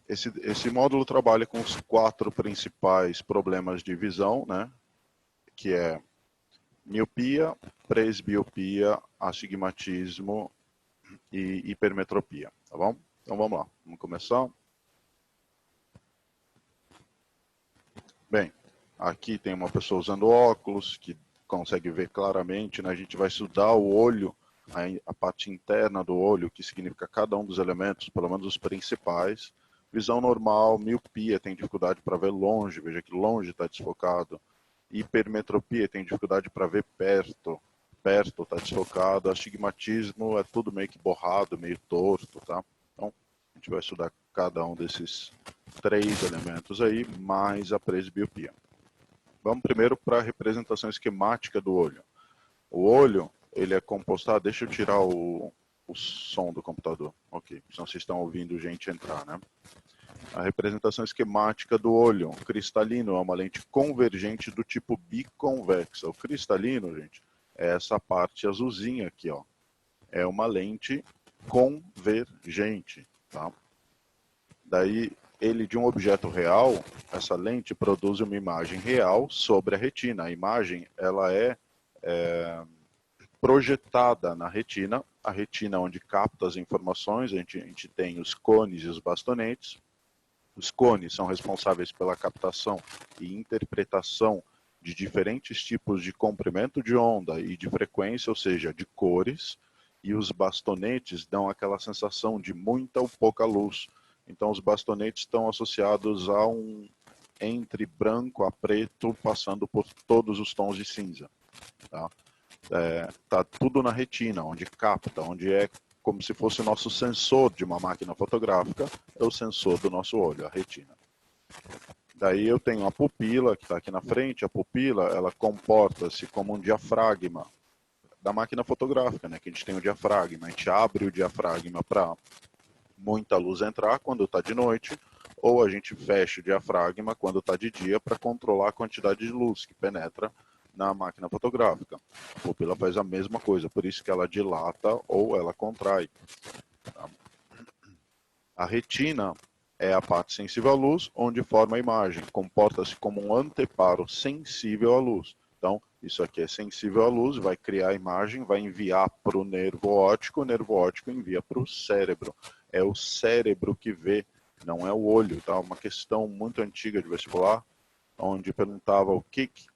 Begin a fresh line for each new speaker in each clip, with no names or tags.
Esse módulo trabalha com os 4 principais problemas de visão, né? Que é miopia, presbiopia, astigmatismo e hipermetropia, tá bom? Então vamos lá, vamos começar. Bem, aqui tem uma pessoa usando óculos, que consegue ver claramente, né? A gente vai estudar o olho, a parte interna do olho, que significa cada um dos elementos, pelo menos os principais. Visão normal, miopia, tem dificuldade para ver longe, veja que longe está desfocado. Hipermetropia, tem dificuldade para ver perto, perto está desfocado. Astigmatismo é tudo meio que borrado, meio torto, tá? Então, a gente vai estudar cada um desses 3 elementos aí, mais a presbiopia. Vamos primeiro para a representação esquemática do olho. O olho, ele é composto... deixa eu tirar o som do computador. Ok, senão vocês estão ouvindo gente entrar, né? A representação esquemática do olho. O cristalino é uma lente convergente do tipo biconvexa. O cristalino, gente, é essa parte azulzinha aqui, ó. É uma lente convergente, tá? Daí, ele de um objeto real, essa lente produz uma imagem real sobre a retina. A imagem, ela é projetada na retina, a retina onde capta as informações, a gente tem os cones e os bastonetes. Os cones são responsáveis pela captação e interpretação de diferentes tipos de comprimento de onda e de frequência, ou seja, de cores, e os bastonetes dão aquela sensação de muita ou pouca luz. Então os bastonetes estão associados a entre branco a preto, passando por todos os tons de cinza. Tá? Tá tudo na retina, onde capta, onde é como se fosse o nosso sensor de uma máquina fotográfica, é o sensor do nosso olho, a retina. Daí eu tenho a pupila, que está aqui na frente. A pupila, ela comporta-se como um diafragma da máquina fotográfica, né? Que a gente tem o diafragma, a gente abre o diafragma para muita luz entrar quando está de noite, ou a gente fecha o diafragma quando está de dia para controlar a quantidade de luz que penetra na máquina fotográfica. A pupila faz a mesma coisa, por isso que ela dilata ou ela contrai. Tá? A retina é a parte sensível à luz, onde forma a imagem. Comporta-se como um anteparo sensível à luz. Então, isso aqui é sensível à luz, vai criar a imagem, vai enviar para o nervo óptico envia para o cérebro. É o cérebro que vê, não é o olho. Tá? Uma questão muito antiga de vestibular, onde perguntava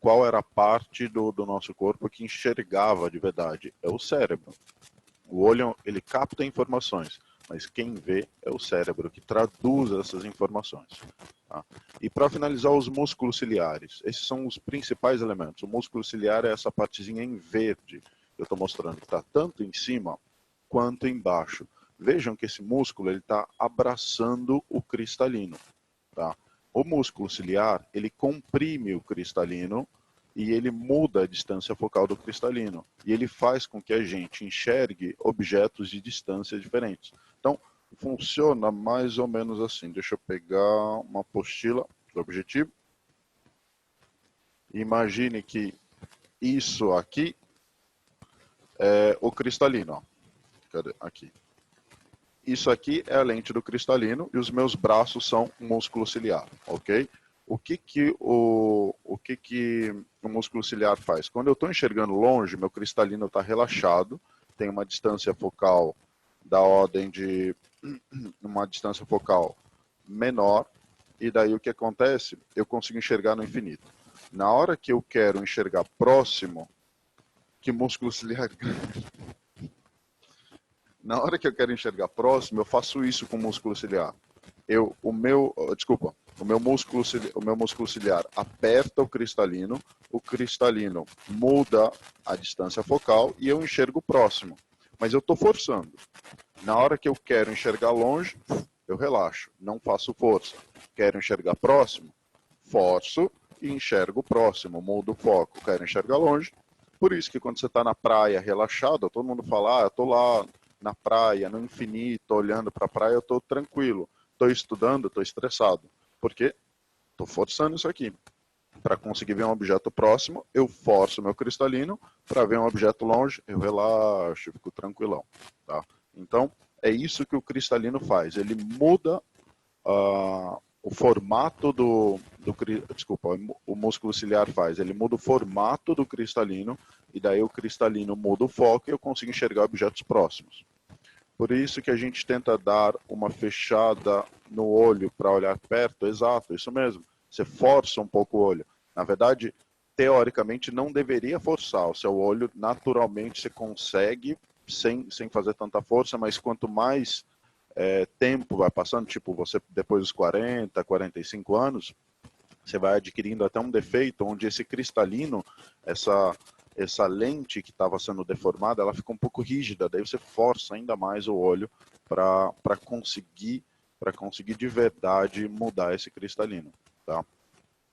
qual era a parte do nosso corpo que enxergava de verdade. É o cérebro. O olho, ele capta informações, mas quem vê é o cérebro, que traduz essas informações. Tá? E para finalizar, os músculos ciliares. Esses são os principais elementos. O músculo ciliar é essa partezinha em verde que eu estou mostrando, que está tanto em cima quanto embaixo. Vejam que esse músculo está abraçando o cristalino. Tá? O músculo ciliar, ele comprime o cristalino e ele muda a distância focal do cristalino. E ele faz com que a gente enxergue objetos de distâncias diferentes. Então, funciona mais ou menos assim. Deixa eu pegar uma apostila do objetivo. Imagine que isso aqui é o cristalino. Ó. Cadê? Aqui. Isso aqui é a lente do cristalino e os meus braços são o músculo ciliar, ok? O que o músculo ciliar faz? Quando eu estou enxergando longe, meu cristalino está relaxado, tem uma distância focal da ordem de uma distância focal menor, e daí o que acontece? Eu consigo enxergar no infinito. Na hora que eu quero enxergar próximo, que músculo ciliar... Na hora que eu quero enxergar próximo, eu faço isso com o músculo ciliar. O meu músculo ciliar aperta o cristalino muda a distância focal e eu enxergo próximo. Mas eu estou forçando. Na hora que eu quero enxergar longe, eu relaxo, não faço força. Quero enxergar próximo, forço e enxergo próximo, mudo o foco. Quero enxergar longe. Por isso que quando você está na praia relaxado, todo mundo fala, eu estou lá na praia, no infinito, olhando para a praia, eu estou tranquilo. Estou estudando, estou estressado. Por quê? Estou forçando isso aqui. Para conseguir ver um objeto próximo, eu forço o meu cristalino. Para ver um objeto longe, eu relaxo, fico tranquilão. Tá? Então, é isso que o cristalino faz. Ele muda o formato desculpa, o músculo ciliar faz. Ele muda o formato do cristalino e daí o cristalino muda o foco e eu consigo enxergar objetos próximos. Por isso que a gente tenta dar uma fechada no olho para olhar perto. Exato, isso mesmo. Você força um pouco o olho. Na verdade, teoricamente, não deveria forçar. O seu olho, naturalmente, você consegue sem fazer tanta força, mas quanto mais tempo vai passando, tipo você depois dos 40, 45 anos, você vai adquirindo até um defeito onde esse cristalino, essa lente que estava sendo deformada, ela fica um pouco rígida, daí você força ainda mais o olho para conseguir de verdade mudar esse cristalino, tá?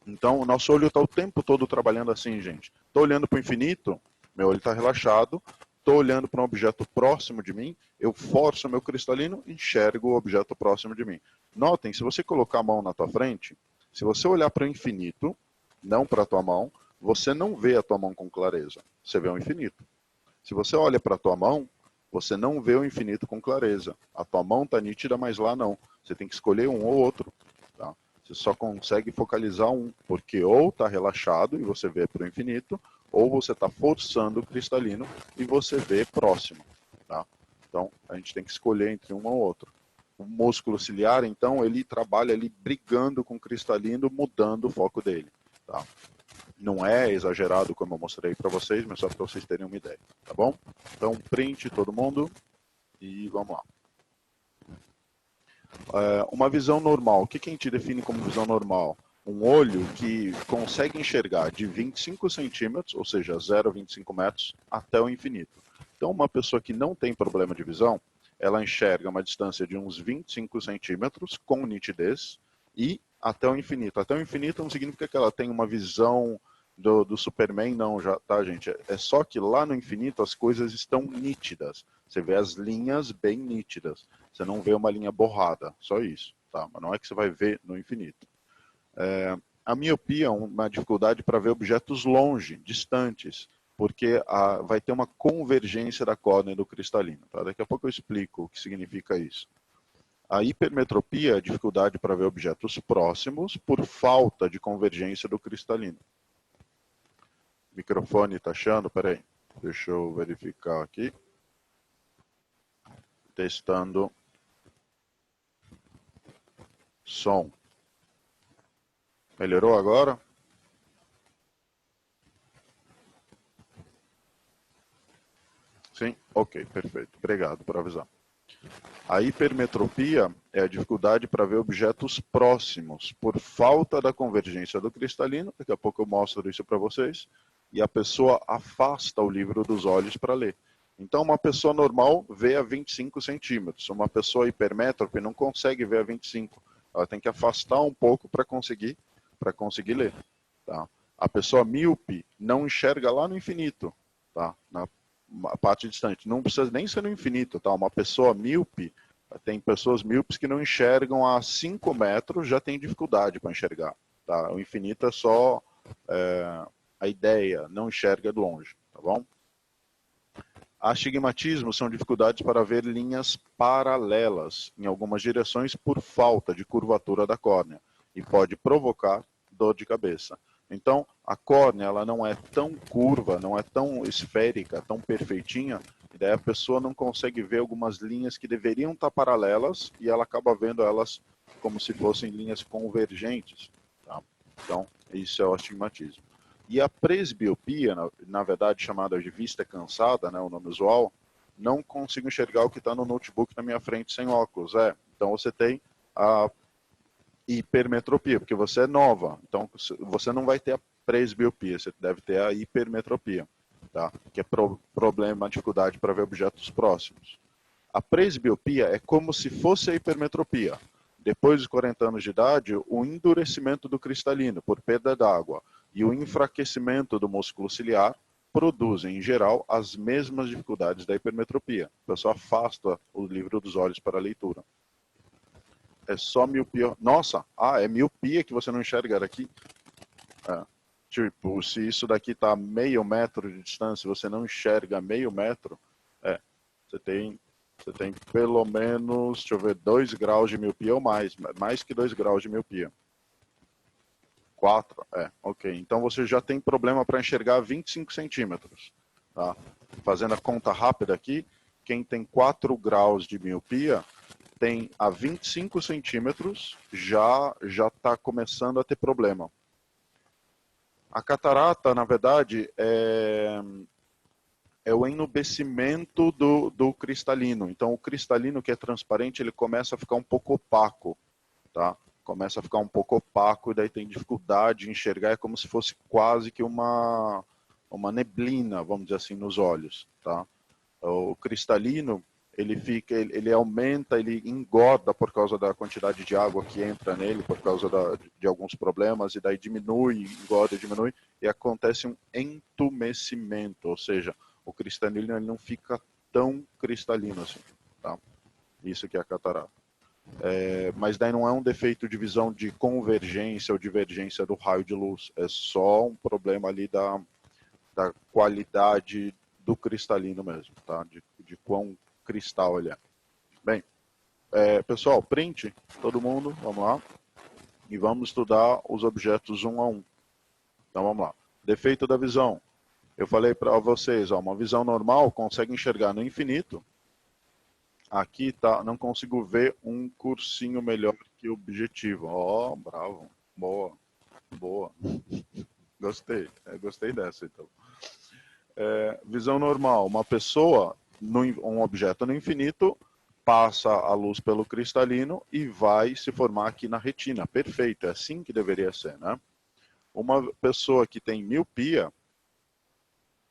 Então, o nosso olho está o tempo todo trabalhando assim, gente. Estou olhando para o infinito, meu olho está relaxado. Estou olhando para um objeto próximo de mim, eu forço o meu cristalino, enxergo o objeto próximo de mim. Notem, se você colocar a mão na tua frente, se você olhar para o infinito, não para a tua mão, você não vê a tua mão com clareza. Você vê o infinito. Se você olha para a tua mão, você não vê o infinito com clareza. A tua mão está nítida, mas lá não. Você tem que escolher um ou outro. Tá? Você só consegue focalizar um, porque ou está relaxado e você vê para o infinito, ou você está forçando o cristalino e você vê próximo. Tá? Então, a gente tem que escolher entre um ou outro. O músculo ciliar, então, ele trabalha ali brigando com o cristalino, mudando o foco dele. Tá? Não é exagerado como eu mostrei para vocês, mas só para vocês terem uma ideia. Tá bom? Então, print todo mundo e vamos lá. Uma visão normal. O que a gente define como visão normal? Um olho que consegue enxergar de 25 centímetros, ou seja, 0,25 metros, até o infinito. Então, uma pessoa que não tem problema de visão, ela enxerga uma distância de uns 25 centímetros com nitidez e até o infinito. Até o infinito não significa que ela tem uma visão do Superman, não, já, tá, gente? É só que lá no infinito as coisas estão nítidas. Você vê as linhas bem nítidas. Você não vê uma linha borrada, só isso. Tá? Mas não é que você vai ver no infinito. A miopia é uma dificuldade para ver objetos longe, distantes, porque vai ter uma convergência da córnea e do cristalino. Tá? Daqui a pouco eu explico o que significa isso. A hipermetropia é a dificuldade para ver objetos próximos por falta de convergência do cristalino. O microfone está achando? Peraí, deixa eu verificar aqui. Testando som. Melhorou agora? Sim? Ok, perfeito. Obrigado por avisar. A hipermetropia é a dificuldade para ver objetos próximos por falta da convergência do cristalino. Daqui a pouco eu mostro isso para vocês. E a pessoa afasta o livro dos olhos para ler. Então, uma pessoa normal vê a 25 centímetros. Uma pessoa hipermétrope não consegue ver a 25. Ela tem que afastar um pouco para conseguir ler. Tá? A pessoa míope não enxerga lá no infinito, tá? Na parte distante. Não precisa nem ser no infinito. Tá? Uma pessoa míope, tem pessoas míopes que não enxergam a 5 metros, já tem dificuldade para enxergar. Tá? O infinito é só a ideia, não enxerga de longe. Tá bom? Astigmatismo são dificuldades para ver linhas paralelas em algumas direções por falta de curvatura da córnea e pode provocar dor de cabeça. Então, a córnea ela não é tão curva, não é tão esférica, tão perfeitinha, e daí a pessoa não consegue ver algumas linhas que deveriam estar paralelas e ela acaba vendo elas como se fossem linhas convergentes. Tá? Então, isso é o astigmatismo. E a presbiopia, na verdade chamada de vista cansada, né, o nome usual, não consigo enxergar o que está no notebook na minha frente sem óculos. Então você tem a hipermetropia, porque você é nova. Então você não vai ter a presbiopia, você deve ter a hipermetropia, tá? Que é problema, dificuldade para ver objetos próximos. A presbiopia é como se fosse a hipermetropia. Depois dos 40 anos de idade, o endurecimento do cristalino por perda d'água e o enfraquecimento do músculo ciliar produzem, em geral, as mesmas dificuldades da hipermetropia. A pessoa afasta o livro dos olhos para a leitura. É só miopia. Nossa, é miopia que você não enxerga daqui? Tipo, se isso daqui está a meio metro de distância, você não enxerga a meio metro, você tem Você tem pelo menos, deixa eu ver, 2 graus de miopia ou mais que 2 graus de miopia. 4? Ok. Então você já tem problema para enxergar 25 centímetros. Tá? Fazendo a conta rápida aqui, quem tem 4 graus de miopia tem a 25 centímetros, já está começando a ter problema. A catarata, na verdade, é o enrubescimento do cristalino. Então, o cristalino que é transparente, ele começa a ficar um pouco opaco, tá? Começa a ficar um pouco opaco e daí tem dificuldade de enxergar, é como se fosse quase que uma neblina, vamos dizer assim, nos olhos, tá? O cristalino, ele aumenta, ele engorda por causa da quantidade de água que entra nele, por causa de alguns problemas, e daí diminui, engorda, diminui, e acontece um entumecimento, ou seja, o cristalino ele não fica tão cristalino assim, tá? Isso que é a catarata. Mas daí não é um defeito de visão de convergência ou divergência do raio de luz, é só um problema ali da qualidade do cristalino mesmo, tá? De quão cristal ele é. Bem, pessoal, print, todo mundo, vamos lá. E vamos estudar os objetos um a um. Então vamos lá. Defeito da visão. Eu falei para vocês, uma visão normal consegue enxergar no infinito. Aqui tá, não consigo ver um cursinho melhor que o objetivo. Bravo. Boa. Boa. Gostei. Gostei dessa, então. Visão normal. Uma pessoa, um objeto no infinito, passa a luz pelo cristalino e vai se formar aqui na retina. Perfeito. É assim que deveria ser, né? Uma pessoa que tem miopia,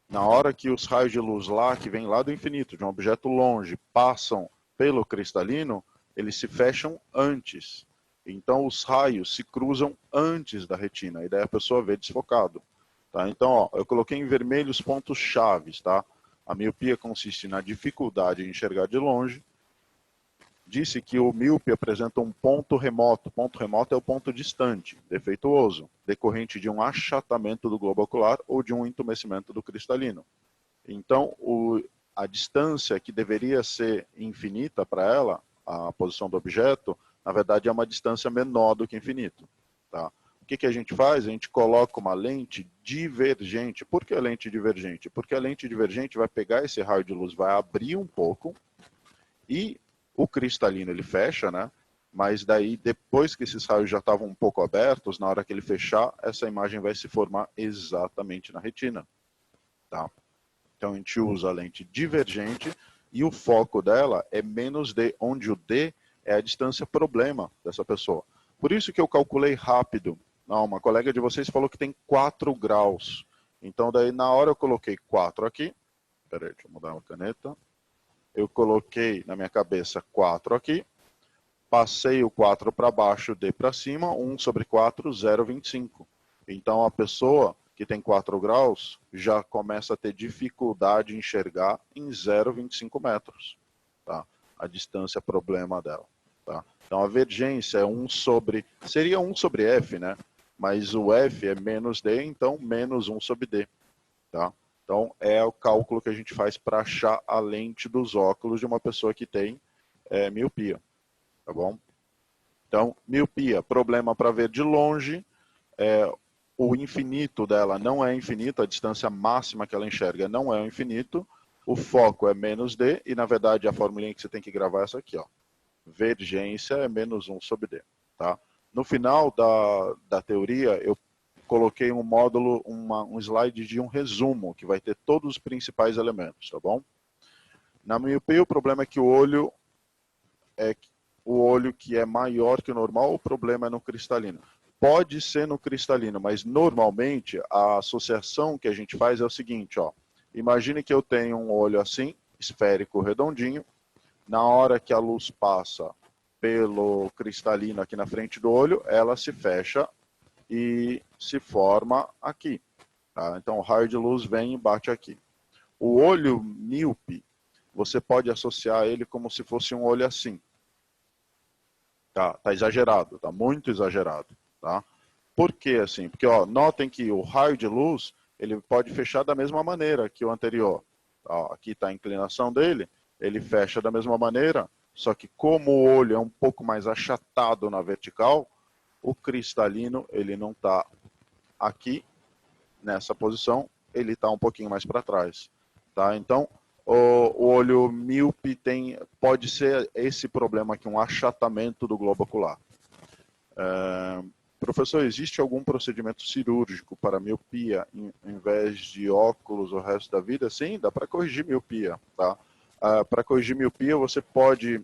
na hora que os raios de luz lá, que vem lá do infinito, de um objeto longe, passam pelo cristalino, eles se fecham antes. Então os raios se cruzam antes da retina, e daí a pessoa vê desfocado. Tá? Então, ó, eu coloquei em vermelho os pontos chaves. Tá? A miopia consiste na dificuldade de enxergar de longe. Disse que o míope apresenta um ponto remoto. Ponto remoto é o ponto distante, defeituoso, decorrente de um achatamento do globo ocular ou de um entumecimento do cristalino. Então, a distância que deveria ser infinita para ela, a posição do objeto, na verdade é uma distância menor do que infinito. Tá? O que a gente faz? A gente coloca uma lente divergente. Por que a lente divergente? Porque a lente divergente vai pegar esse raio de luz, vai abrir um pouco e o cristalino ele fecha, né? Mas daí, depois que esses raios já estavam um pouco abertos, na hora que ele fechar, essa imagem vai se formar exatamente na retina. Tá? Então a gente usa a lente divergente e o foco dela é menos D, onde o D é a distância problema dessa pessoa. Por isso que eu calculei rápido. Não, uma colega de vocês falou que tem 4 graus. Então daí na hora eu coloquei 4 aqui. Peraí, deixa eu mudar a caneta. Eu coloquei na minha cabeça 4 aqui, passei o 4 para baixo, D para cima, 1 sobre 4, 0,25. Então a pessoa que tem 4 graus já começa a ter dificuldade em enxergar em 0,25 metros. Tá? A distância problema dela. Tá? Então a vergência é 1 sobre, seria 1 sobre F, né? Mas o F é menos D, então menos 1 sobre D. Tá? Então, é o cálculo que a gente faz para achar a lente dos óculos de uma pessoa que tem miopia. Tá bom? Então, miopia, problema para ver de longe. O infinito dela não é infinito, a distância máxima que ela enxerga não é o infinito. O foco é menos D, e na verdade a formulinha que você tem que gravar é essa aqui. Ó. Vergência é menos 1 sobre D. Tá? No final da teoria, eu coloquei um módulo, um slide de um resumo, que vai ter todos os principais elementos, tá bom? Na miopia, o problema é que o olho que é maior que o normal, o problema é no cristalino. Pode ser no cristalino, mas normalmente a associação que a gente faz é o seguinte, ó. Imagine que eu tenho um olho assim, esférico, redondinho. Na hora que a luz passa pelo cristalino aqui na frente do olho, ela se fecha e se forma aqui. Tá? Então o raio de luz vem e bate aqui. O olho míope, você pode associar ele como se fosse um olho assim. Tá exagerado, tá muito exagerado. Tá? Por que assim? Porque ó, notem que o raio de luz ele pode fechar da mesma maneira que o anterior. Ó, aqui está a inclinação dele, ele fecha da mesma maneira, só que como o olho é um pouco mais achatado na vertical, o cristalino ele não está aqui nessa posição, ele está um pouquinho mais para trás, tá? Então o olho míope pode ser esse problema aqui, um achatamento do globo ocular. Professor, existe algum procedimento cirúrgico para miopia em vez de óculos o resto da vida? Sim, dá para corrigir miopia, tá? Para corrigir miopia, você pode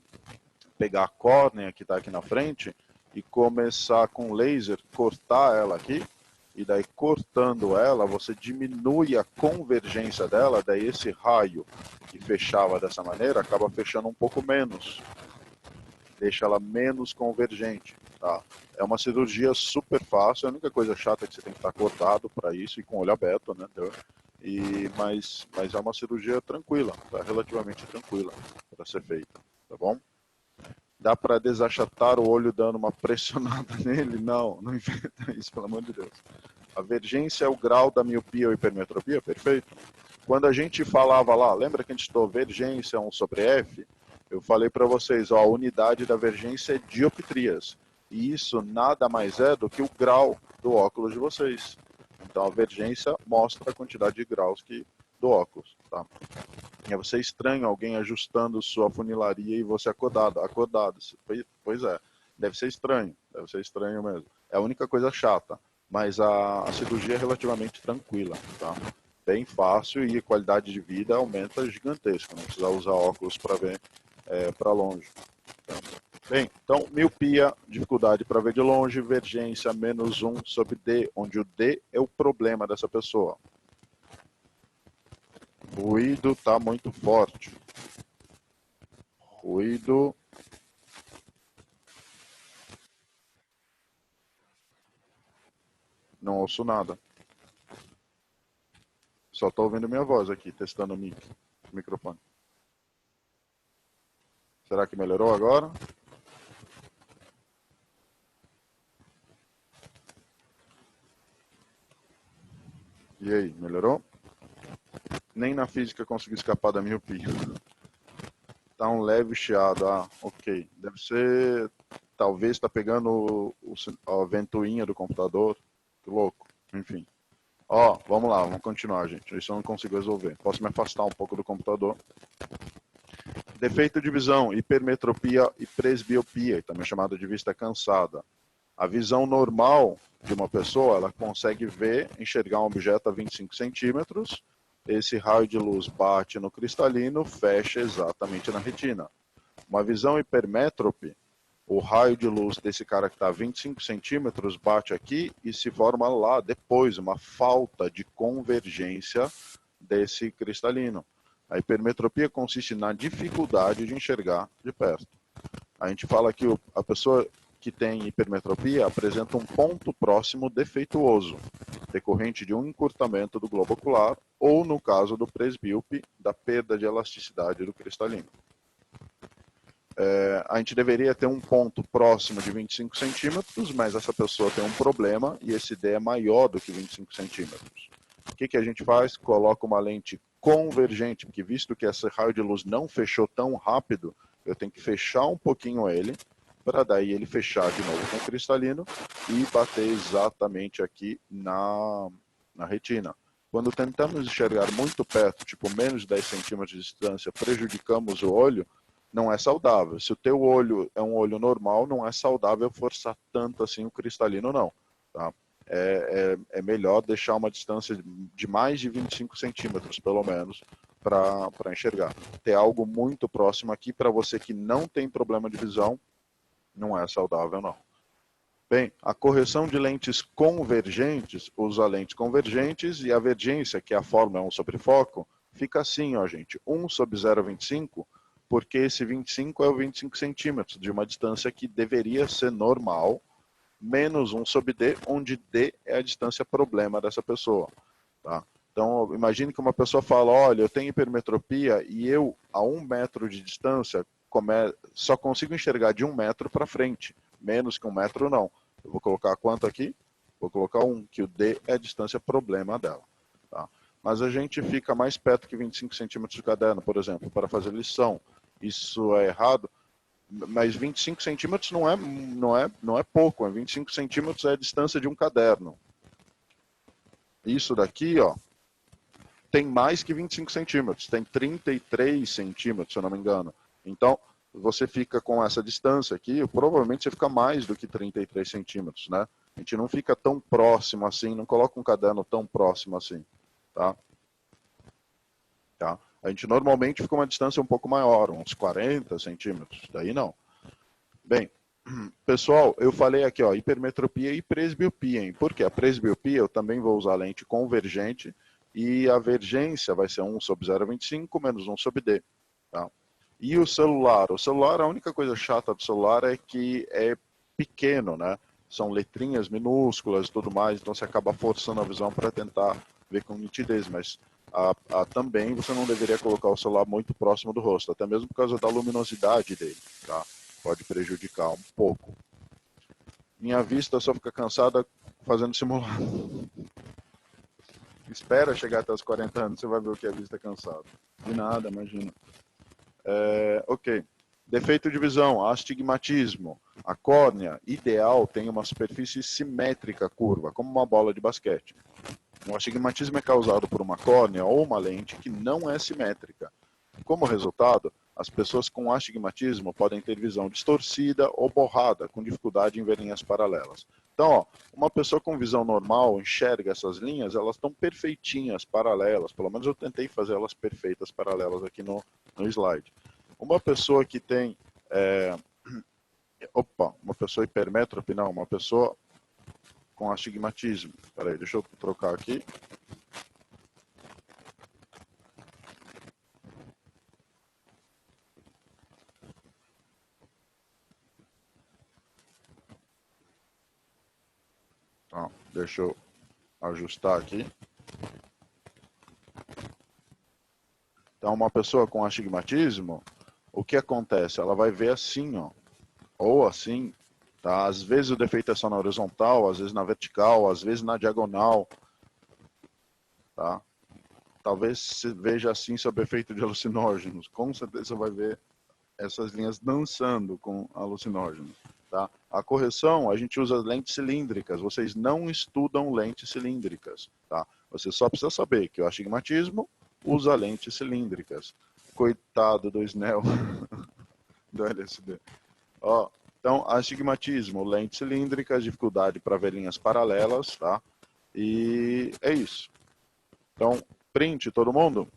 pegar a córnea que está aqui na frente e começar com laser, cortar ela aqui, e daí cortando ela, você diminui a convergência dela, daí esse raio que fechava dessa maneira, acaba fechando um pouco menos, deixa ela menos convergente, tá? É uma cirurgia super fácil, a única coisa chata é que você tem que estar acordado para isso e com o olho aberto, né? Mas é uma cirurgia tranquila, tá? Relativamente tranquila para ser feita, tá bom? Dá para desachatar o olho dando uma pressionada nele? Não, não inventa isso, pelo amor de Deus. A vergência é o grau da miopia ou hipermetropia? Perfeito. Quando a gente falava lá, lembra que a gente estudou vergência 1 sobre F? Eu falei para vocês, ó, a unidade da vergência é dioptrias. E isso nada mais é do que o grau do óculos de vocês. Então a vergência mostra a quantidade de graus do óculos, tá? E aí você estranha alguém ajustando sua funilaria e você acordado. Pois é, deve ser estranho mesmo. É a única coisa chata, mas a cirurgia é relativamente tranquila, tá? Bem fácil e a qualidade de vida aumenta gigantesco, não precisa usar óculos para ver para longe. Bem, então miopia, dificuldade para ver de longe, vergência -1 sobre D, onde o D é o problema dessa pessoa. Ruído está muito forte. Ruído. Não ouço nada. Só estou ouvindo minha voz aqui, testando o microfone. Será que melhorou agora? E aí, melhorou? Nem na física consegui escapar da miopia. Tá um leve chiado. Ah, ok. Deve ser... Talvez está pegando a ventoinha do computador. Que louco. Enfim. Ó, vamos lá, vamos continuar, gente. Isso eu não consigo resolver. Posso me afastar um pouco do computador. Defeito de visão, hipermetropia e presbiopia, também chamado de vista cansada. A visão normal de uma pessoa, ela consegue ver, enxergar um objeto a 25 centímetros, esse raio de luz bate no cristalino, fecha exatamente na retina. Uma visão hipermétrope, o raio de luz desse cara que está a 25 centímetros bate aqui e se forma lá depois uma falta de convergência desse cristalino. A hipermetropia consiste na dificuldade de enxergar de perto. A gente fala que a pessoa que tem hipermetropia apresenta um ponto próximo defeituoso, decorrente de um encurtamento do globo ocular ou, no caso do presbíope, da perda de elasticidade do cristalino. A gente deveria ter um ponto próximo de 25 centímetros, mas essa pessoa tem um problema e esse D é maior do que 25 centímetros. O que a gente faz? Coloca uma lente convergente, porque visto que esse raio de luz não fechou tão rápido, eu tenho que fechar um pouquinho ele, para daí ele fechar de novo com o cristalino e bater exatamente aqui na retina. Quando tentamos enxergar muito perto, tipo menos de 10 centímetros de distância, prejudicamos o olho, não é saudável. Se o teu olho é um olho normal, não é saudável forçar tanto assim o cristalino, não. Tá? É melhor deixar uma distância de mais de 25 centímetros, pelo menos, para enxergar. Ter algo muito próximo aqui, para você que não tem problema de visão, não é saudável, não. Bem, a correção de lentes convergentes usa lentes convergentes e a vergência, que é a fórmula 1 sobre foco, fica assim, ó, gente, 1 sobre 0,25, porque esse 25 é o 25 centímetros, de uma distância que deveria ser normal, menos 1 sobre D, onde D é a distância problema dessa pessoa. Tá? Então, imagine que uma pessoa fala, olha, eu tenho hipermetropia e eu, a 1 metro de distância, só consigo enxergar de 1 metro para frente. Menos que 1 metro, não. Eu vou colocar quanto aqui? Vou colocar 1, que o D é a distância problema dela. Tá? Mas a gente fica mais perto que 25 centímetros de caderno, por exemplo, para fazer lição. isso é errado, mas 25 centímetros não é pouco, 25 centímetros é a distância de um caderno. Isso daqui, ó, tem mais que 25 centímetros, tem 33 centímetros, se eu não me engano. Então, você fica com essa distância aqui, provavelmente você fica mais do que 33 centímetros, né? A gente não fica tão próximo assim, não coloca um caderno tão próximo assim, tá? Tá? A gente normalmente fica uma distância um pouco maior, uns 40 centímetros, daí não. Bem, pessoal, eu falei aqui, ó, hipermetropia e presbiopia, hein? Por quê? A presbiopia eu também vou usar lente convergente e a vergência vai ser 1 sobre 0,25 menos 1 sobre D, tá? E o celular? O celular, a única coisa chata do celular é que é pequeno, né? São letrinhas minúsculas e tudo mais, então você acaba forçando a visão para tentar ver com nitidez, mas também você não deveria colocar o celular muito próximo do rosto, até mesmo por causa da luminosidade dele, tá? Pode prejudicar um pouco. Minha vista só fica cansada fazendo simulado. Espera chegar até os 40 anos, você vai ver o que é vista cansada. De nada, imagina. Ok. Defeito de visão, astigmatismo. A córnea ideal tem uma superfície simétrica curva, como uma bola de basquete. O astigmatismo é causado por uma córnea ou uma lente que não é simétrica. Como resultado, as pessoas com astigmatismo podem ter visão distorcida ou borrada, com dificuldade em ver linhas paralelas. Então, ó, uma pessoa com visão normal enxerga essas linhas, elas estão perfeitinhas, paralelas. Pelo menos eu tentei fazer elas perfeitas, paralelas aqui no slide. Uma pessoa que tem... uma pessoa hipermétrope, não, uma pessoa com astigmatismo. Espera aí, deixa eu trocar aqui. Então, deixa eu ajustar aqui. Então, uma pessoa com astigmatismo, o que acontece? Ela vai ver assim, ó, ou assim, tá? Às vezes o defeito é só na horizontal, às vezes na vertical, às vezes na diagonal, tá? Talvez se veja assim sob efeito de alucinógenos. Com certeza você vai ver essas linhas dançando com alucinógenos, tá? A correção, a gente usa lentes cilíndricas. Vocês não estudam lentes cilíndricas, tá? Você só precisa saber que o astigmatismo usa lentes cilíndricas. Coitado do Snell do LSD. Ó, então, astigmatismo, lentes cilíndricas, dificuldade para ver linhas paralelas, tá? E é isso. Então, print, todo mundo?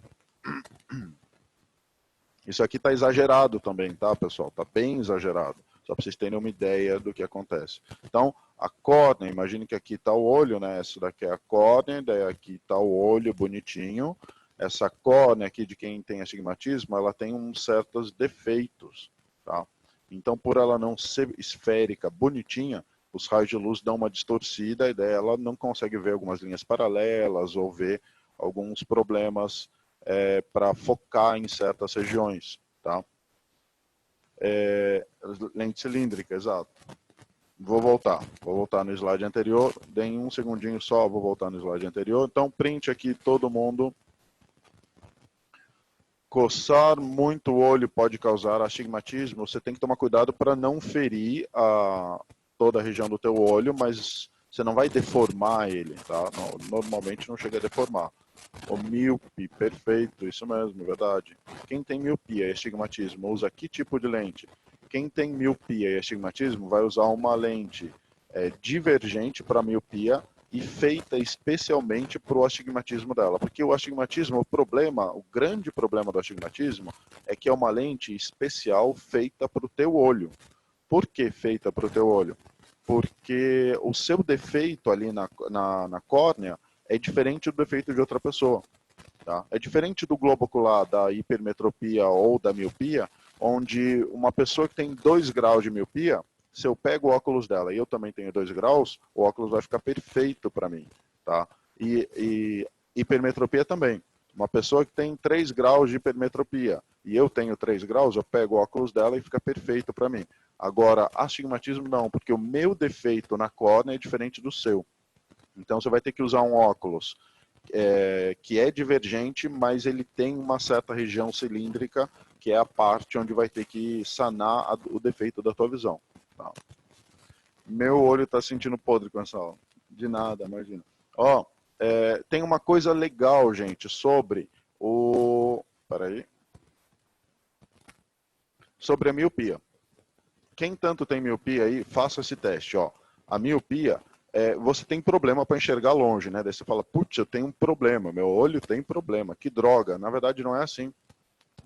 Isso aqui está exagerado também, tá, pessoal? Está bem exagerado. Só para vocês terem uma ideia do que acontece. Então, a córnea, imagine que aqui está o olho, né? Essa daqui é a córnea, daí aqui está o olho bonitinho. Essa córnea aqui de quem tem astigmatismo, ela tem uns certos defeitos, tá? Então, por ela não ser esférica, bonitinha, os raios de luz dão uma distorcida e daí ela não consegue ver algumas linhas paralelas ou ver alguns problemas para focar em certas regiões, tá? Lente cilíndrica, exato. Vou voltar no slide anterior, deem um segundinho só, vou voltar no slide anterior. Então, print aqui, todo mundo. Coçar muito o olho pode causar astigmatismo. Você tem que tomar cuidado para não ferir toda a região do teu olho, mas você não vai deformar ele, tá? Normalmente não chega a deformar. O míope, perfeito, isso mesmo, verdade. Quem tem miopia e astigmatismo usa que tipo de lente? Quem tem miopia e astigmatismo vai usar uma lente divergente para miopia e feita especialmente para o astigmatismo dela. Porque o astigmatismo, o grande problema do astigmatismo é que é uma lente especial feita para o teu olho. Por que feita para o teu olho? Porque o seu defeito ali na córnea é diferente do defeito de outra pessoa. Tá? É diferente do globo ocular, da hipermetropia ou da miopia, onde uma pessoa que tem 2 graus de miopia, se eu pego o óculos dela e eu também tenho 2 graus, o óculos vai ficar perfeito para mim. Tá? E hipermetropia também. Uma pessoa que tem 3 graus de hipermetropia e eu tenho 3 graus, eu pego o óculos dela e fica perfeito para mim. Agora, astigmatismo não, porque o meu defeito na córnea é diferente do seu. Então você vai ter que usar um óculos que é divergente, mas ele tem uma certa região cilíndrica que é a parte onde vai ter que sanar o defeito da tua visão. Tá? Meu olho está sentindo podre com essa aula. De nada, imagina. Ó, tem uma coisa legal, gente, sobre o... Peraí. Sobre a miopia. Quem tanto tem miopia aí, faça esse teste. Ó. A miopia, você tem problema para enxergar longe, né? Daí você fala, putz, eu tenho um problema, meu olho tem problema, que droga. Na verdade, não é assim.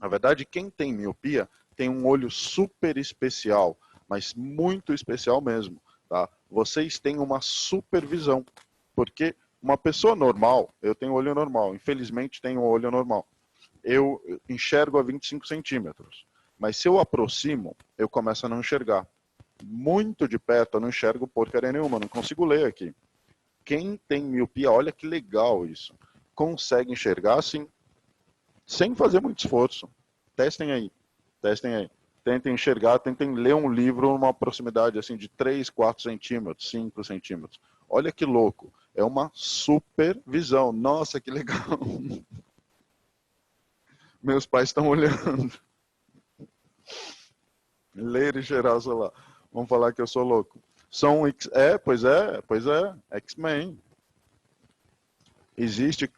Na verdade, quem tem miopia tem um olho super especial, mas muito especial mesmo. Tá? Vocês têm uma supervisão, porque uma pessoa normal, eu tenho olho normal, infelizmente tenho um olho normal, eu enxergo a 25 centímetros, mas se eu aproximo, eu começo a não enxergar. Muito de perto eu não enxergo porcaria nenhuma, não consigo ler aqui. Quem tem miopia, olha que legal isso, consegue enxergar assim, sem fazer muito esforço. Testem aí, testem aí. Tentem enxergar, tentem ler um livro numa proximidade assim de 3, 4 centímetros, 5 centímetros. Olha que louco, é uma supervisão. Nossa, que legal. Meus pais estão olhando. Ler e cheirar o celular. Vamos falar que eu sou louco. Pois é, X-Men. Existe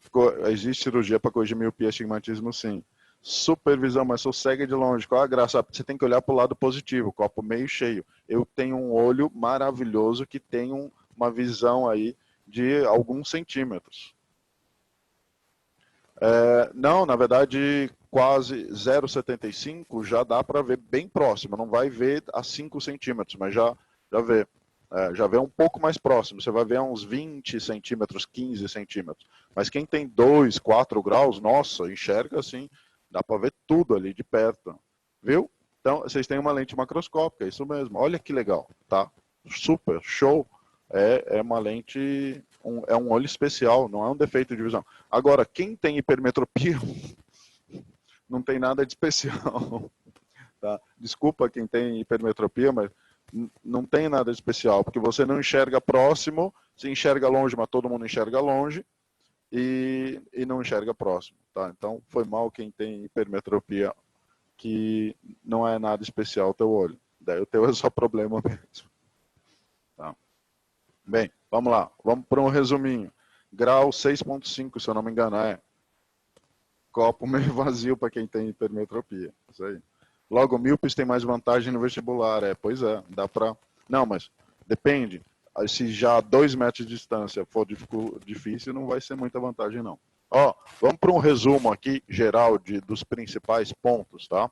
cirurgia para corrigir miopia e astigmatismo, sim. Supervisão, mas sou cega de longe. Qual a graça? Você tem que olhar para o lado positivo, copo meio cheio. Eu tenho um olho maravilhoso que tem uma visão aí de alguns centímetros. Não, na verdade, quase 0,75 já dá para ver bem próximo. Não vai ver a 5 centímetros, mas já vê. Já vê um pouco mais próximo. Você vai ver a uns 20 centímetros, 15 centímetros. Mas quem tem 2, 4 graus, nossa, enxerga assim. Dá para ver tudo ali de perto. Viu? Então, vocês têm uma lente macroscópica, isso mesmo. Olha que legal, tá? Super, show. É uma lente, é um olho especial, não é um defeito de visão. Agora, quem tem hipermetropia, não tem nada de especial. Tá? Desculpa quem tem hipermetropia, mas não tem nada de especial, porque você não enxerga próximo, se enxerga longe, mas todo mundo enxerga longe, e não enxerga próximo. Tá? Então, foi mal quem tem hipermetropia, que não é nada especial o teu olho. Daí o teu é só problema mesmo. Tá? Bem, vamos lá. Vamos para um resuminho. Grau 6,5, se eu não me engano, copo meio vazio para quem tem hipermetropia. Isso aí. Logo, míopes tem mais vantagem no vestibular. Pois é, dá para... Não, mas depende. Se já a 2 metros de distância for difícil, não vai ser muita vantagem, não. Ó, vamos para um resumo aqui, geral, dos principais pontos, tá?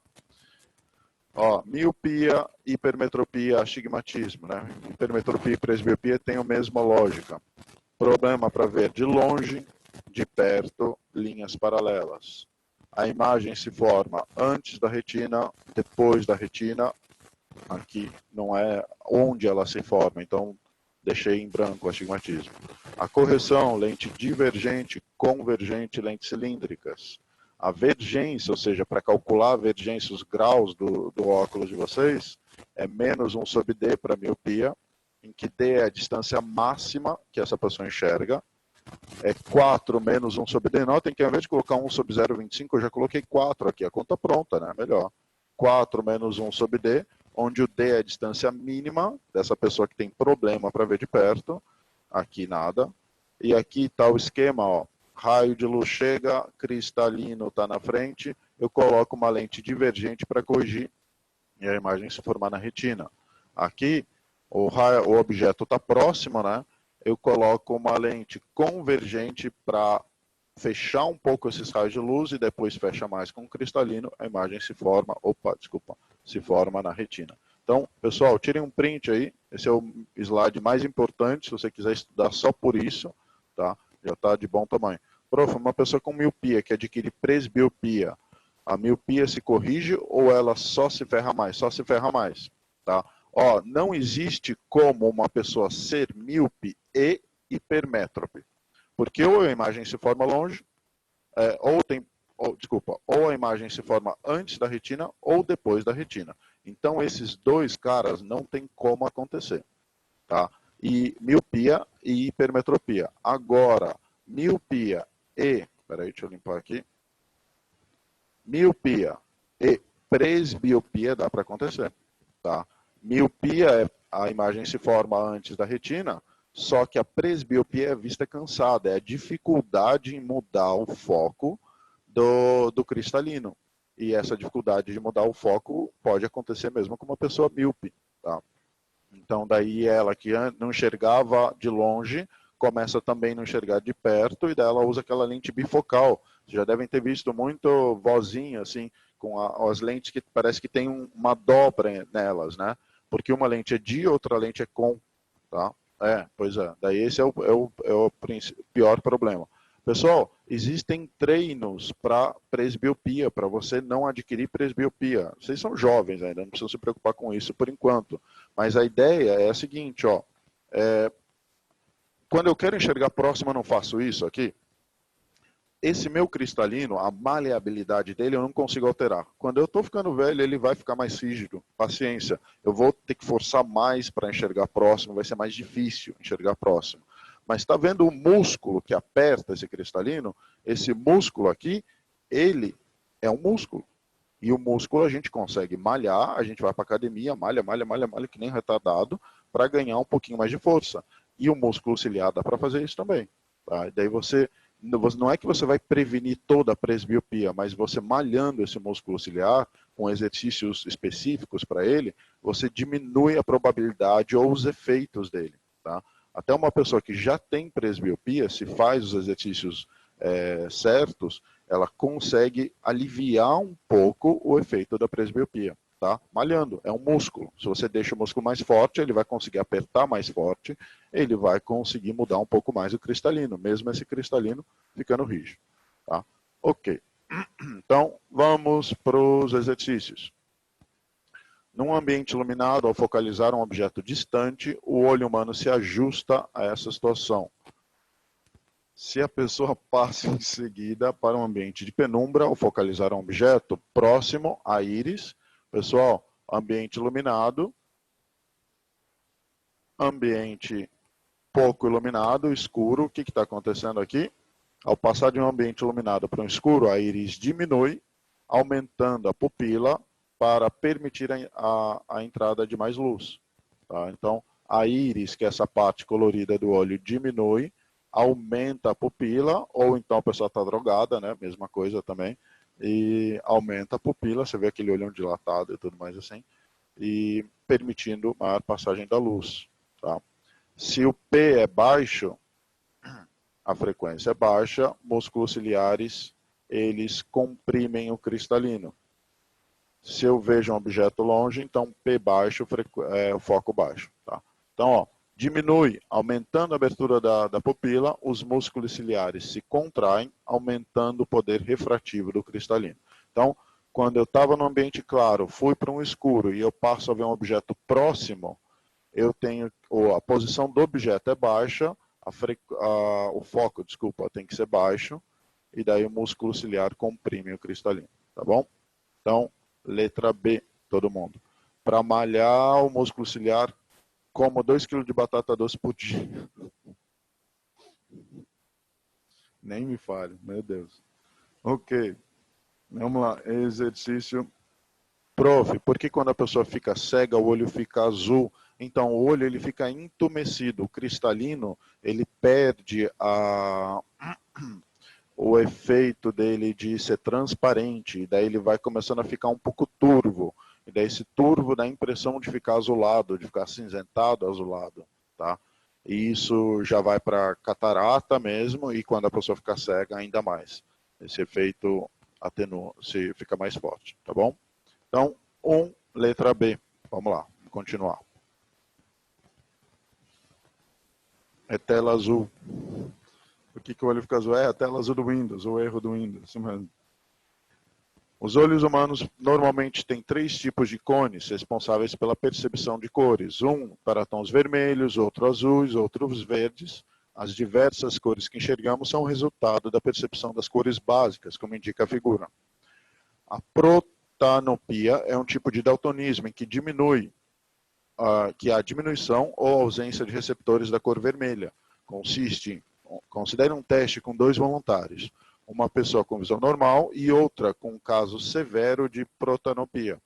Ó, miopia, hipermetropia, astigmatismo, né? Hipermetropia e presbiopia têm a mesma lógica. Problema para ver de longe, de perto, linhas paralelas. A imagem se forma antes da retina, depois da retina. Aqui não é onde ela se forma, então deixei em branco o astigmatismo. A correção, lente divergente, convergente, lentes cilíndricas. A vergência, ou seja, para calcular a vergência, os graus do óculos de vocês, é menos 1 sobre D para miopia, em que D é a distância máxima que essa pessoa enxerga. É 4 menos 1 sobre D. Notem que ao invés de colocar 1 sobre 0,25, eu já coloquei 4 aqui, a conta pronta, né? Melhor. 4 menos 1 sobre D, onde o D é a distância mínima dessa pessoa que tem problema para ver de perto. Aqui nada. E aqui está o esquema, ó. Raio de luz chega, cristalino está na frente, eu coloco uma lente divergente para corrigir e a imagem se formar na retina. Aqui, o objeto está próximo, né? Eu coloco uma lente convergente para fechar um pouco esses raios de luz e depois fecha mais com o cristalino, a imagem se forma, se forma na retina. Então, pessoal, tirem um print aí, esse é o slide mais importante, se você quiser estudar só por isso, tá? Já está de bom tamanho. Prof, uma pessoa com miopia que adquire presbiopia, a miopia se corrige ou ela só se ferra mais? Só se ferra mais, tá? Ó, não existe como uma pessoa ser míope e hipermétrope. Porque ou a imagem se forma longe, ou a imagem se forma antes da retina ou depois da retina. Então, esses dois caras não tem como acontecer. Tá? E miopia e hipermetropia. Agora, miopia e... Peraí, deixa eu limpar aqui. Miopia e presbiopia dá para acontecer. Tá? Miopia, a imagem se forma antes da retina, só que a presbiopia é a vista cansada, é a dificuldade em mudar o foco do cristalino. E essa dificuldade de mudar o foco pode acontecer mesmo com uma pessoa míope. Tá? Então, daí ela que não enxergava de longe, começa também a não enxergar de perto, e daí ela usa aquela lente bifocal. Vocês já devem ter visto muito vozinha, assim, com as lentes que parece que tem uma dobra nelas, né? Porque uma lente é di, outra lente é com. Tá? Pois é. Daí esse é o pior problema. Pessoal, existem treinos para presbiopia, para você não adquirir presbiopia. Vocês são jovens ainda, não precisam se preocupar com isso por enquanto. Mas a ideia é a seguinte, ó. Quando eu quero enxergar próximo, eu não faço isso aqui. Esse meu cristalino, a maleabilidade dele, eu não consigo alterar. Quando eu estou ficando velho, ele vai ficar mais rígido. Paciência. Eu vou ter que forçar mais para enxergar próximo, vai ser mais difícil enxergar próximo. Mas está vendo o músculo que aperta esse cristalino? Esse músculo aqui, ele é um músculo. E o músculo a gente consegue malhar, a gente vai para a academia, malha, que nem retardado, para ganhar um pouquinho mais de força. E o músculo ciliar dá para fazer isso também. Tá? E daí não é que você vai prevenir toda a presbiopia, mas você malhando esse músculo ciliar, com exercícios específicos para ele, você diminui a probabilidade ou os efeitos dele. Tá? Até uma pessoa que já tem presbiopia, se faz os exercícios certos, ela consegue aliviar um pouco o efeito da presbiopia. Tá? Malhando, é um músculo. Se você deixa o músculo mais forte, ele vai conseguir apertar mais forte, ele vai conseguir mudar um pouco mais o cristalino, mesmo esse cristalino ficando rígido. Tá? Ok. Então, vamos para os exercícios. Num ambiente iluminado, ao focalizar um objeto distante, o olho humano se ajusta a essa situação. Se a pessoa passa em seguida para um ambiente de penumbra, ao focalizar um objeto próximo à íris, pessoal, ambiente iluminado, ambiente pouco iluminado, escuro, o que está acontecendo aqui? Ao passar de um ambiente iluminado para um escuro, a íris diminui, aumentando a pupila para permitir a entrada de mais luz. Tá? Então, a íris, que é essa parte colorida do olho, diminui, aumenta a pupila, ou então a pessoa está drogada, né? Mesma coisa também, e aumenta a pupila, você vê aquele olhão dilatado e tudo mais assim, e permitindo maior passagem da luz. Tá? Se o P é baixo, a frequência é baixa, músculos ciliares, eles comprimem o cristalino. Se eu vejo um objeto longe, então P baixo é o foco baixo. Tá? Então, ó, diminui, aumentando a abertura da pupila, os músculos ciliares se contraem, aumentando o poder refrativo do cristalino. Então, quando eu estava no ambiente claro, fui para um escuro e eu passo a ver um objeto próximo, eu tenho, a posição do objeto é baixa, o foco, desculpa, tem que ser baixo, e daí o músculo ciliar comprime o cristalino, tá bom? Então, letra B, todo mundo. Para malhar o músculo ciliar, como 2 kg de batata doce por dia. Nem me fale, meu Deus. Ok, vamos lá, exercício. Prof, por que quando a pessoa fica cega, o olho fica azul? Então, o olho ele fica entumecido, o cristalino, ele perde o efeito dele de ser transparente, e daí ele vai começando a ficar um pouco turvo, e daí esse turvo dá a impressão de ficar azulado, de ficar cinzentado, azulado, tá? E isso já vai para catarata mesmo, e quando a pessoa fica cega, ainda mais. Esse efeito atenua, se fica mais forte, tá bom? Então, letra B. Vamos lá, continuar. É tela azul. Por que o olho fica azul? É a tela azul do Windows, o erro do Windows. Isso mesmo. Os olhos humanos normalmente têm 3 tipos de cones responsáveis pela percepção de cores. Um para tons vermelhos, outro azuis, outros verdes. As diversas cores que enxergamos são o resultado da percepção das cores básicas, como indica a figura. A protanopia é um tipo de daltonismo em que diminui, que há diminuição ou ausência de receptores da cor vermelha. Considere um teste com 2 voluntários. uma pessoa com visão normal e outra com caso severo de protanopia.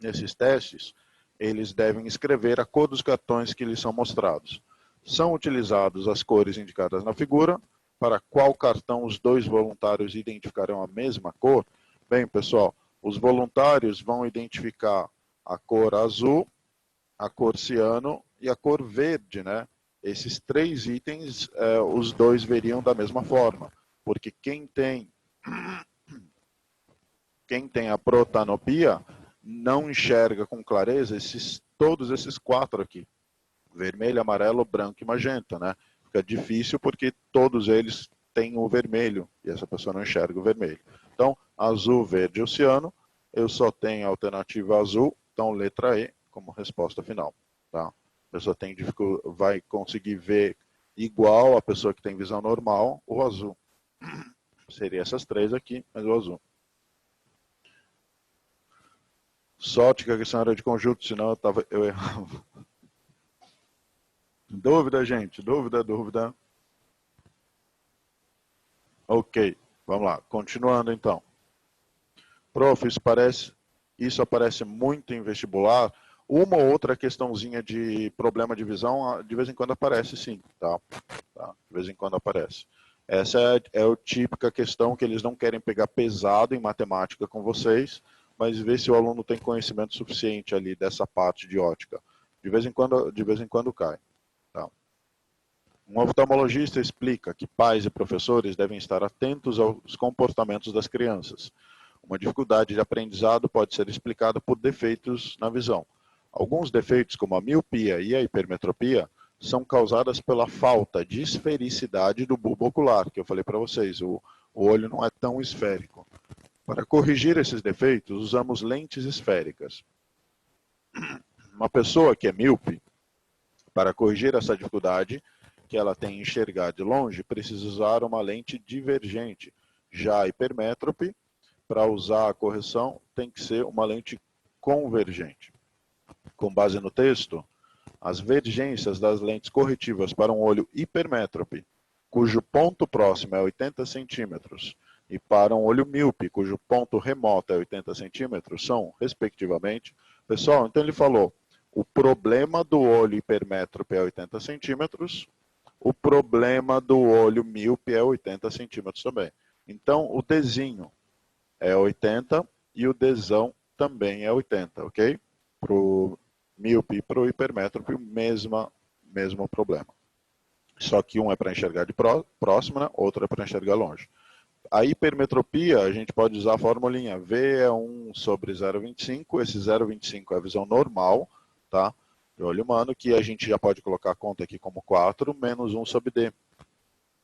Nesses testes, eles devem escrever a cor dos cartões que lhes são mostrados. São utilizados as cores indicadas na figura. Para qual cartão os dois voluntários identificarão a mesma cor? Bem, pessoal, os voluntários vão identificar a cor azul, a cor ciano e a cor verde, né? Esses três itens, os dois veriam da mesma forma, porque quem tem a protanopia não enxerga com clareza todos esses quatro aqui, vermelho, amarelo, branco e magenta, né? Fica difícil porque todos eles têm o vermelho e essa pessoa não enxerga o vermelho. Então, azul, verde e oceano, eu só tenho a alternativa azul, então letra E como resposta final, tá? A pessoa vai conseguir ver igual a pessoa que tem visão normal, o azul. Seria essas três aqui, mas o azul. Sorte que a questão era de conjunto, senão eu errava. Dúvida, gente? Dúvida? Ok, vamos lá. Continuando, então. Prof, isso aparece muito em vestibular. Uma ou outra questãozinha de problema de visão, de vez em quando aparece, sim. Tá? De vez em quando aparece. Essa é a típica questão que eles não querem pegar pesado em matemática com vocês, mas ver se o aluno tem conhecimento suficiente ali dessa parte de ótica. De vez em quando cai. Tá? Um oftalmologista explica que pais e professores devem estar atentos aos comportamentos das crianças. Uma dificuldade de aprendizado pode ser explicada por defeitos na visão. Alguns defeitos, como a miopia e a hipermetropia, são causadas pela falta de esfericidade do bulbo ocular, que eu falei para vocês, o olho não é tão esférico. Para corrigir esses defeitos, usamos lentes esféricas. Uma pessoa que é míope, para corrigir essa dificuldade que ela tem em enxergar de longe, precisa usar uma lente divergente. Já a hipermétrope, para usar a correção, tem que ser uma lente convergente. Com base no texto, as vergências das lentes corretivas para um olho hipermétrope, cujo ponto próximo é 80 centímetros, e para um olho míope, cujo ponto remoto é 80 centímetros, são, respectivamente... Pessoal, então ele falou, o problema do olho hipermétrope é 80 centímetros, o problema do olho míope é 80 centímetros também. Então, o Dzinho é 80 e o Dzão também é 80, ok? Para o míope e para o hipermétrope, mesmo problema. Só que um é para enxergar de próximo, né? Outro é para enxergar longe. A hipermetropia, a gente pode usar a formulinha. V é 1 sobre 0,25. Esse 0,25 é a visão normal, tá? Do olho humano, que a gente já pode colocar a conta aqui como 4, menos 1 sobre D.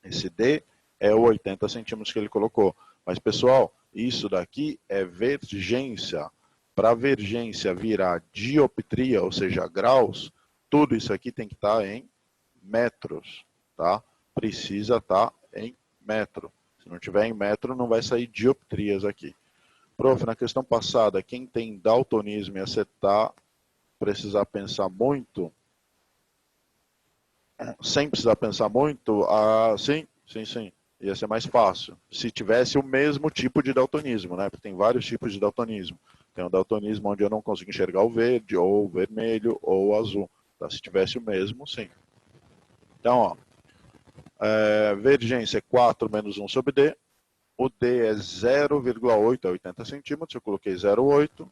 Esse D é o 80 centímetros que ele colocou. Mas, pessoal, isso daqui é vergência. Para a vergência virar dioptria, ou seja, graus, tudo isso aqui tem que estar em metros, tá? Precisa estar em metro. Se não tiver em metro, não vai sair dioptrias aqui. Prof, na questão passada, quem tem daltonismo e acertar, precisar pensar muito, sem precisar pensar muito, sim. Ia ser mais fácil. Se tivesse o mesmo tipo de daltonismo, né? Porque tem vários tipos de daltonismo. Tem um daltonismo onde eu não consigo enxergar o verde, ou o vermelho, ou o azul. Tá? Se tivesse o mesmo, sim. Então, ó, vergência é 4 menos 1 sobre D. O D é 0,8 a 80 centímetros. Eu coloquei 0,8.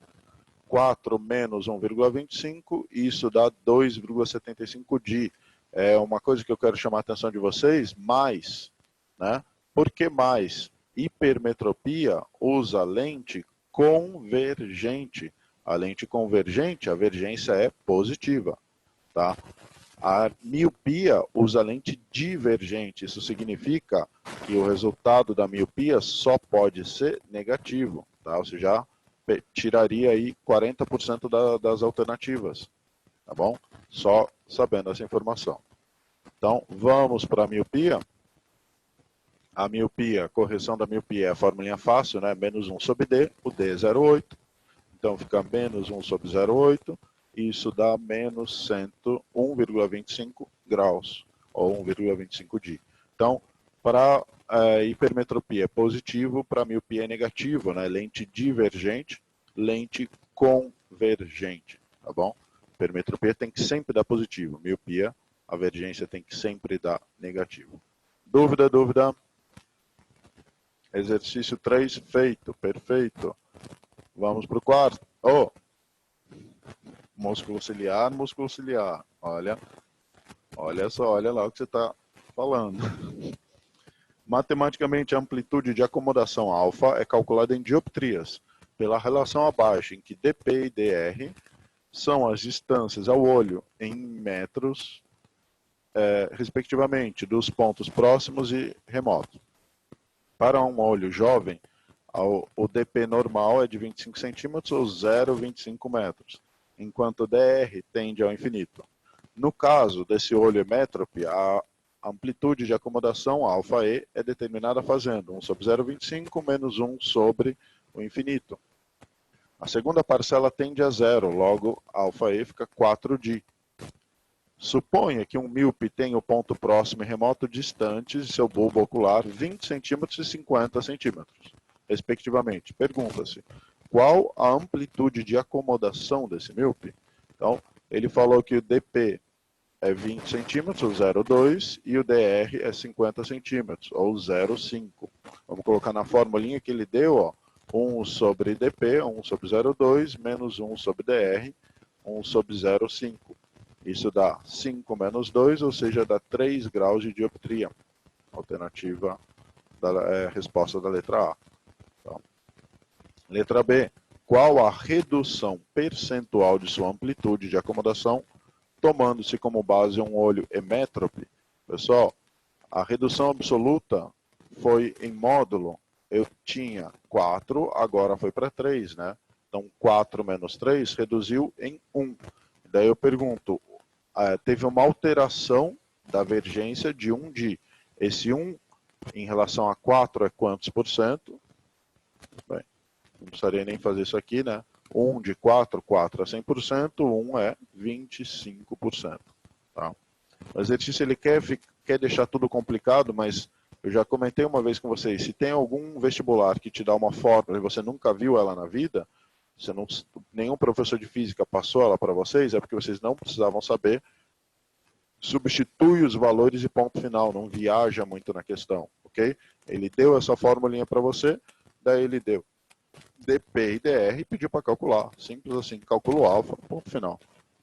4 menos 1,25. Isso dá 2,75 D. É uma coisa que eu quero chamar a atenção de vocês, mais, né? Por que mais? Hipermetropia usa lente convergente. A lente convergente, a vergência é positiva, tá? A miopia usa lente divergente. Isso significa que o resultado da miopia só pode ser negativo, tá? Você já tiraria aí 40% das alternativas, tá bom? Só sabendo essa informação. Então, vamos para a miopia. A miopia, a correção da miopia é a formulinha fácil, né? Menos 1 sobre D, o D é 0,8. Então, fica menos 1 sobre 0,8. Isso dá menos 101,25 graus, ou 1,25 D. Então, para hipermetropia é positivo, para miopia é negativo, né? Lente divergente, lente convergente, tá bom? Hipermetropia tem que sempre dar positivo, miopia, a vergência tem que sempre dar negativo. Dúvida, dúvida? Exercício 3 feito, perfeito. Vamos para o quarto. Oh, músculo ciliar, músculo ciliar. Olha só, olha lá o que você está falando. Matematicamente, a amplitude de acomodação alfa é calculada em dioptrias, pela relação abaixo, em que dP e dr são as distâncias ao olho em metros, respectivamente, dos pontos próximos e remotos. Para um olho jovem, o dP normal é de 25 centímetros ou 0,25 metros, enquanto o dr tende ao infinito. No caso desse olho emétrope, a amplitude de acomodação, αe, é determinada fazendo 1 sobre 0,25 menos 1 sobre o infinito. A segunda parcela tende a zero, logo αe fica 4D. Suponha que um míope tenha o ponto próximo e remoto distantes de seu bulbo ocular 20 centímetros e 50 centímetros, respectivamente. Pergunta-se, qual a amplitude de acomodação desse míope? Então, ele falou que o dP é 20 centímetros, ou 0,2, e o dr é 50 centímetros, ou 0,5. Vamos colocar na formulinha que ele deu, ó, 1 sobre dp, 1 sobre 0,2, menos 1 sobre dr, 1 sobre 0,5. Isso dá 5 menos 2, ou seja, dá 3 graus de dioptria. Alternativa da resposta da letra A. Então, letra B. Qual a redução percentual de sua amplitude de acomodação, tomando-se como base um olho emétrope? Pessoal, a redução absoluta foi em módulo. Eu tinha 4, agora foi para 3, né? Então, 4 menos 3 reduziu em 1. Daí eu pergunto, teve uma alteração da vergência de 1D. Esse 1 em relação a 4 é quantos por cento? Bem, não precisaria nem fazer isso aqui, né? 1 de 4, 4 é 100%, 1 é 25%. Tá? O exercício ele quer deixar tudo complicado, mas eu já comentei uma vez com vocês, se tem algum vestibular que te dá uma fórmula e você nunca viu ela na vida, nenhum professor de física passou ela para vocês, é porque vocês não precisavam saber. Substitui os valores e ponto final, não viaja muito na questão, ok? Ele deu essa formulinha para você, daí ele deu dP e dr e pediu para calcular. Simples assim, calculo alfa, ponto final.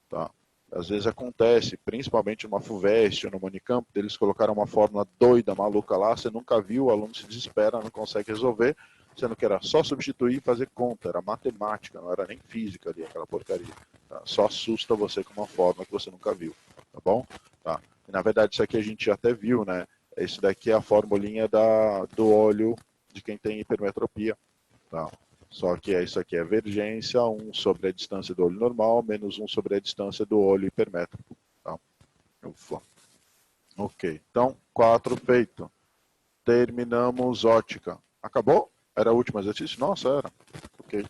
Tá? Às vezes acontece, principalmente numa FUVEST ou no Unicamp, eles colocaram uma fórmula doida, maluca lá, você nunca viu, o aluno se desespera, não consegue resolver, sendo que era só substituir e fazer conta, era matemática, não era nem física ali, aquela porcaria. Tá? Só assusta você com uma fórmula que você nunca viu, tá bom? Tá. E, na verdade, isso aqui a gente até viu, né? Isso daqui é a formulinha do olho de quem tem hipermetropia. Tá? Só que isso aqui é vergência, 1 sobre a distância do olho normal, menos 1 sobre a distância do olho hipermétropo. Tá? Ufa. Ok, então, 4 feito. Terminamos ótica. Acabou? Era o último exercício? Nossa, era. Ok.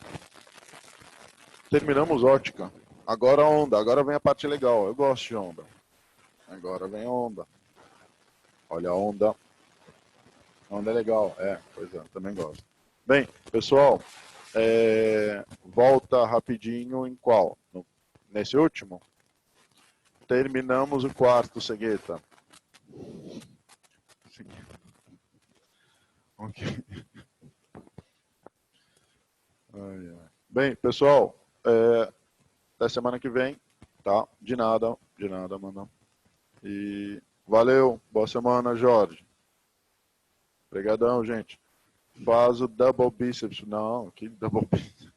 Terminamos ótica. Agora onda, agora vem a parte legal. Eu gosto de onda. Agora vem a onda. Olha a onda. A onda é legal. Pois é, também gosto. Bem, pessoal, volta rapidinho em qual? Nesse último? Terminamos o quarto, Cegueta. Ok. Bem, pessoal, até semana que vem, tá? De nada, mano. E valeu, boa semana, Jorge. Obrigadão, gente. Faz o double bíceps. Não, que double bíceps.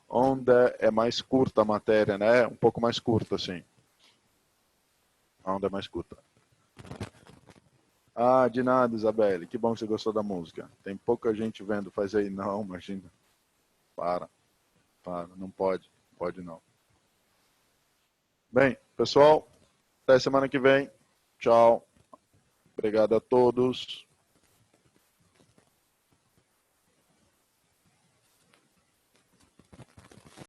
Onda é mais curta a matéria, né? Um pouco mais curta, sim. A onda é mais curta. Ah, de nada, Isabelle. Que bom que você gostou da música. Tem pouca gente vendo, faz aí. Não, imagina. Para. Não pode. Pode não. Bem, pessoal, até semana que vem. Tchau. Obrigado a todos.